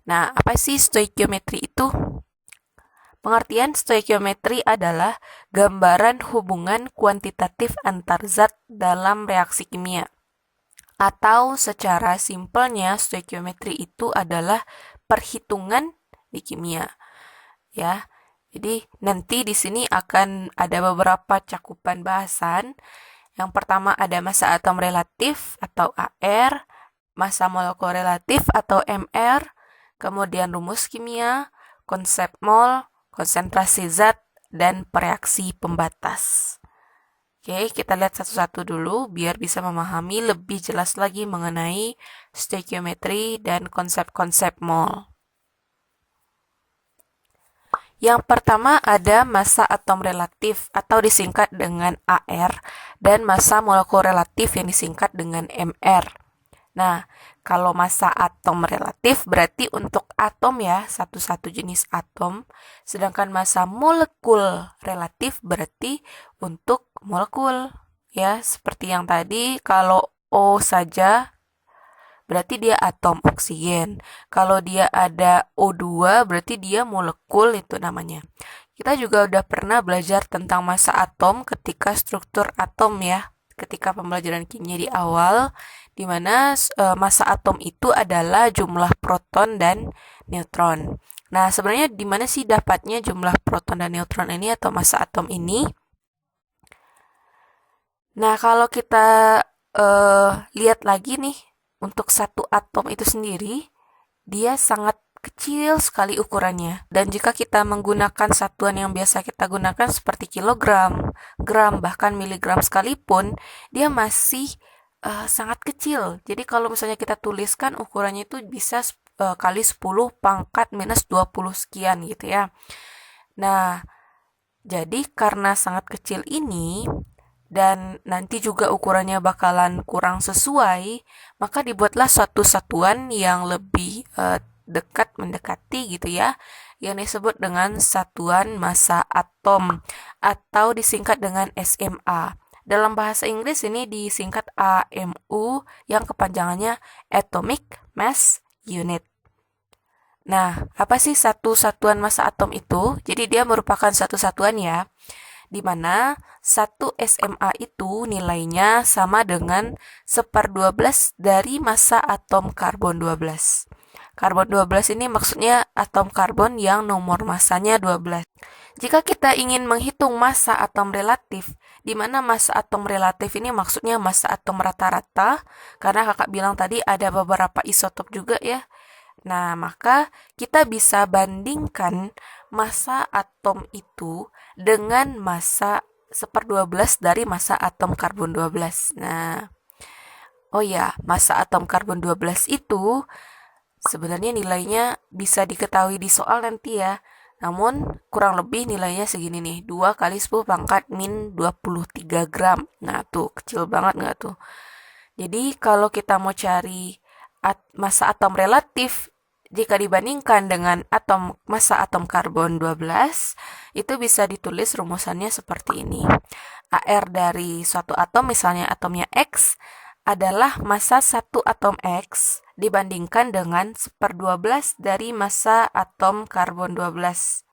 Nah, apa sih stoikiometri itu? Pengertian stoikiometri adalah gambaran hubungan kuantitatif antar zat dalam reaksi kimia. Atau secara simpelnya, stoikiometri itu adalah perhitungan di kimia, ya. Jadi nanti di sini akan ada beberapa cakupan bahasan. Yang pertama ada massa atom relatif atau AR, massa molekul relatif atau MR, kemudian rumus kimia, konsep mol, konsentrasi zat, dan pereaksi pembatas. Oke, kita lihat satu-satu dulu biar bisa memahami lebih jelas lagi mengenai stoikiometri dan konsep-konsep mol. Yang pertama ada massa atom relatif atau disingkat dengan AR dan massa molekul relatif yang disingkat dengan MR. Nah, kalau massa atom relatif berarti untuk atom ya, satu-satu jenis atom, sedangkan massa molekul relatif berarti untuk molekul. Ya, seperti yang tadi kalau O saja berarti dia atom oksigen. Kalau dia ada O2 berarti dia molekul itu namanya. Kita juga udah pernah belajar tentang massa atom ketika struktur atom ya, ketika pembelajaran kimia di awal, di mana massa atom itu adalah jumlah proton dan neutron. Nah, sebenarnya di mana sih dapatnya jumlah proton dan neutron ini atau massa atom ini? Nah, kalau kita lihat lagi nih, untuk satu atom itu sendiri, dia sangat kecil sekali ukurannya. Dan jika kita menggunakan satuan yang biasa kita gunakan seperti kilogram, gram, bahkan miligram sekalipun, dia masih sangat kecil. Jadi kalau misalnya kita tuliskan ukurannya itu bisa kali 10 pangkat minus 20 sekian gitu ya. Nah, jadi karena sangat kecil ini, dan nanti juga ukurannya bakalan kurang sesuai, maka dibuatlah suatu satuan yang lebih dekat mendekati gitu ya, yang disebut dengan satuan massa atom atau disingkat dengan SMA. Dalam bahasa Inggris ini disingkat AMU yang kepanjangannya Atomic Mass Unit. Nah, apa sih satu satuan massa atom itu? Jadi dia merupakan satu satuan ya, di mana 1 SMA itu nilainya sama dengan 1/12 dari massa atom karbon 12. Karbon 12 ini maksudnya atom karbon yang nomor massanya 12. Jika kita ingin menghitung massa atom relatif, di mana massa atom relatif ini maksudnya massa atom rata-rata, karena kakak bilang tadi ada beberapa isotop juga ya. Nah, maka kita bisa bandingkan massa atom itu dengan massa 1/12 dari massa atom karbon 12. Nah, oh ya, massa atom karbon 12 itu sebenarnya nilainya bisa diketahui di soal nanti ya. Namun kurang lebih nilainya segini nih, 2 kali 10 pangkat min 23 gram. Nah, tuh kecil banget nggak tuh? Jadi kalau kita mau cari massa atom relatif jika dibandingkan dengan massa atom karbon 12, itu bisa ditulis rumusannya seperti ini. AR dari suatu atom, misalnya atomnya X, adalah massa satu atom X dibandingkan dengan 1/12 dari massa atom karbon 12.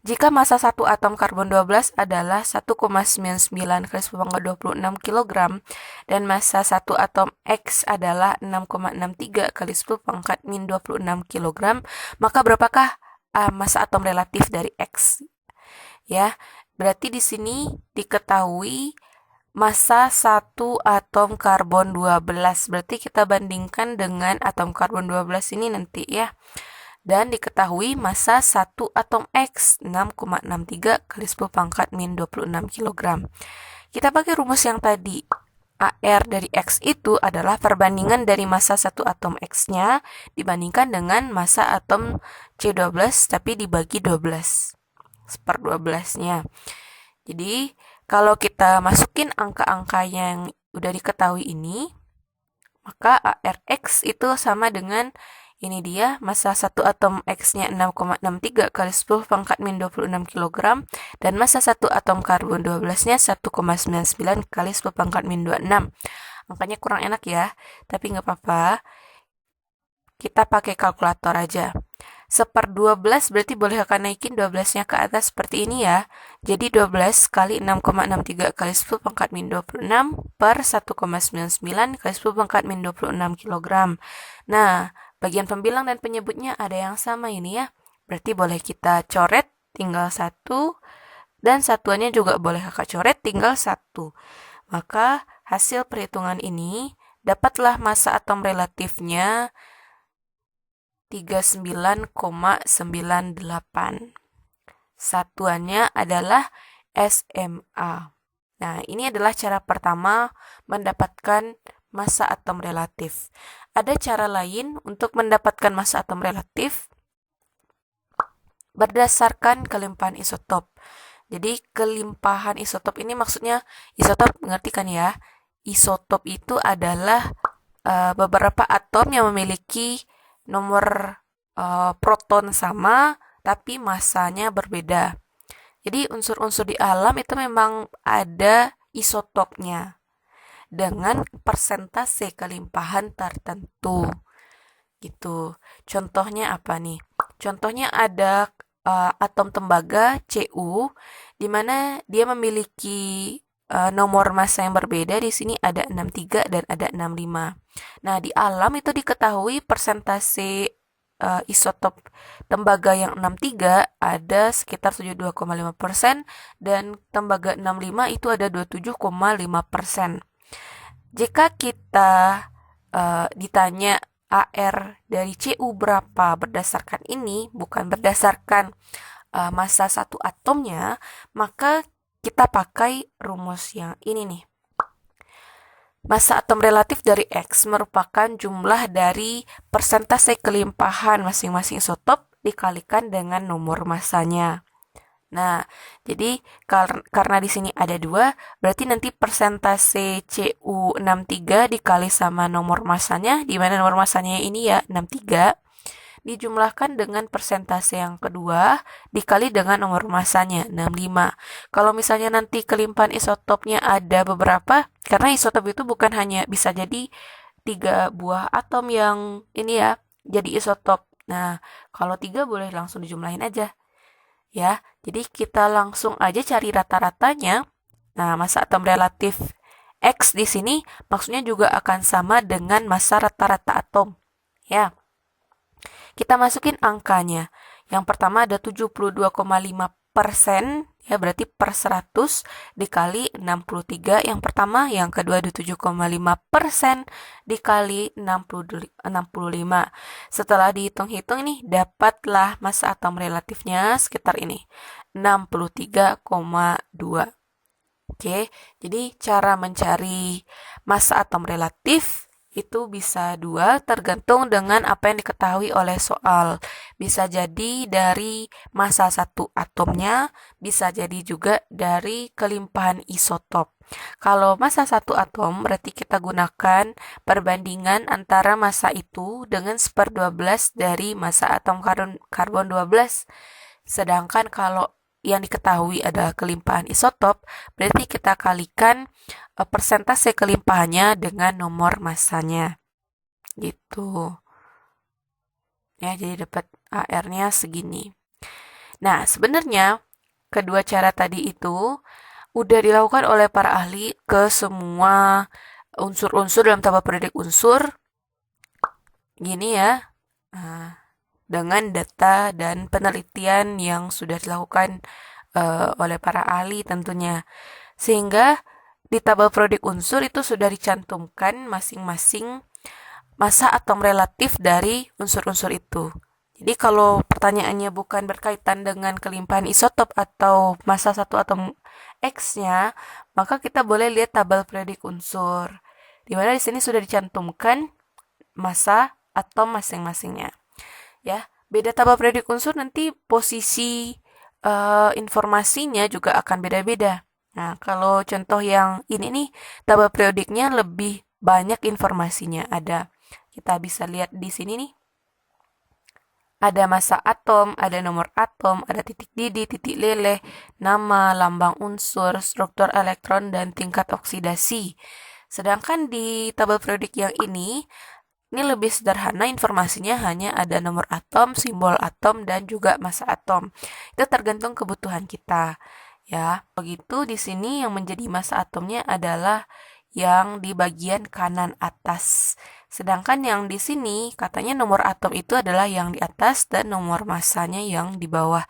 Jika massa satu atom karbon 12 adalah 1,99 kali 10 pangkat 26 kg dan massa satu atom X adalah 6,63 kali 10 pangkat min 26 kg, maka berapakah massa atom relatif dari X? Ya, berarti di sini diketahui massa satu atom karbon 12. Berarti kita bandingkan dengan atom karbon 12 ini nanti ya. Dan diketahui massa 1 atom X 6,63 kali 10 pangkat min 26 kg. Kita pakai rumus yang tadi. AR dari X itu adalah perbandingan dari massa 1 atom X-nya dibandingkan dengan massa atom C12 tapi dibagi 12. 1/12-nya. Jadi, kalau kita masukin angka-angka yang udah diketahui ini, maka ARX itu sama dengan ini dia, massa satu atom X-nya 6,63 kali 10 pangkat min 26 kg dan massa satu atom karbon 12-nya 1,99 kali 10 pangkat min 26. Angkanya kurang enak ya, tapi nggak apa-apa. kita pakai kalkulator aja. 1/12 berarti boleh akan naikin 12-nya ke atas seperti ini ya. Jadi 12 kali 6,63 kali 10 pangkat min 26 per 1,99 kali 10 pangkat min 26 kg. Nah, bagian pembilang dan penyebutnya ada yang sama ini ya. Berarti boleh kita coret tinggal 1 dan satuannya juga boleh kakak coret tinggal 1. Maka hasil perhitungan ini dapatlah massa atom relatifnya 39,98. Satuannya adalah SMA. Nah, ini adalah cara pertama mendapatkan massa atom relatif. Ada cara lain untuk mendapatkan massa atom relatif berdasarkan kelimpahan isotop. Jadi kelimpahan isotop ini maksudnya isotop, mengerti kan ya? Isotop itu adalah beberapa atom yang memiliki nomor proton sama tapi massanya berbeda. Jadi unsur-unsur di alam itu memang ada isotopnya dengan persentase kelimpahan tertentu. Gitu. Contohnya apa nih? Contohnya ada atom tembaga Cu di mana dia memiliki nomor massa yang berbeda. Di sini ada 63 dan ada 65. Nah, di alam itu diketahui persentase isotop tembaga yang 63 ada sekitar 72,5% dan tembaga 65 itu ada 27,5%. Jika kita ditanya AR dari Cu berapa berdasarkan ini, bukan berdasarkan massa satu atomnya, maka kita pakai rumus yang ini nih. Massa atom relatif dari X merupakan jumlah dari persentase kelimpahan masing-masing isotop dikalikan dengan nomor massanya. Nah, jadi karena di sini ada 2, berarti nanti persentase Cu63 dikali sama nomor massanya, di mana nomor massanya ini ya 63, dijumlahkan dengan persentase yang kedua dikali dengan nomor massanya 65. Kalau misalnya nanti kelimpahan isotopnya ada beberapa, karena isotop itu bukan hanya bisa jadi 3 buah atom yang ini ya, jadi isotop. Nah, kalau 3 boleh langsung dijumlahin aja. Ya, jadi kita langsung aja cari rata-ratanya. Nah, massa atom relatif X di sini maksudnya juga akan sama dengan massa rata-rata atom. Ya. Kita masukin angkanya. Yang pertama ada 72,5%, ya berarti per 100 dikali 63 yang pertama, yang kedua ada 7,5% dikali 65. Setelah dihitung-hitung nih, dapatlah massa atom relatifnya sekitar ini, 63,2. Oke, jadi cara mencari massa atom relatif itu bisa 2, tergantung dengan apa yang diketahui oleh soal. Bisa jadi dari massa satu atomnya, bisa jadi juga dari kelimpahan isotop. Kalau massa satu atom, berarti kita gunakan perbandingan antara massa itu dengan 1/12 dari massa atom karbon 12. Sedangkan kalau yang diketahui adalah kelimpahan isotop, berarti kita kalikan persentase kelimpahannya dengan nomor massanya. Gitu. Ya, jadi dapat AR-nya segini. Nah, sebenarnya kedua cara tadi itu udah dilakukan oleh para ahli ke semua unsur-unsur dalam tabel periodik unsur. Gini ya. Dengan data dan penelitian yang sudah dilakukan oleh para ahli tentunya. Sehingga di tabel periodik unsur itu sudah dicantumkan masing-masing massa atom relatif dari unsur-unsur itu. Jadi kalau pertanyaannya bukan berkaitan dengan kelimpahan isotop atau massa satu atom X-nya, maka kita boleh lihat tabel periodik unsur. Di mana di sini sudah dicantumkan massa atom masing-masingnya. Ya, beda tabel periodik unsur nanti posisi informasinya juga akan beda-beda. Nah, kalau contoh yang ini nih, tabel periodiknya lebih banyak informasinya. Kita bisa lihat di sini nih. Ada massa atom, ada nomor atom, ada titik didih, titik leleh, nama, lambang unsur, struktur elektron, dan tingkat oksidasi. Sedangkan di tabel periodik yang ini, Ini lebih sederhana, informasinya hanya ada nomor atom, simbol atom, dan juga massa atom. Itu tergantung kebutuhan kita. Ya, begitu di sini yang menjadi massa atomnya adalah yang di bagian kanan atas. Sedangkan yang di sini katanya nomor atom itu adalah yang di atas dan nomor massanya yang di bawah.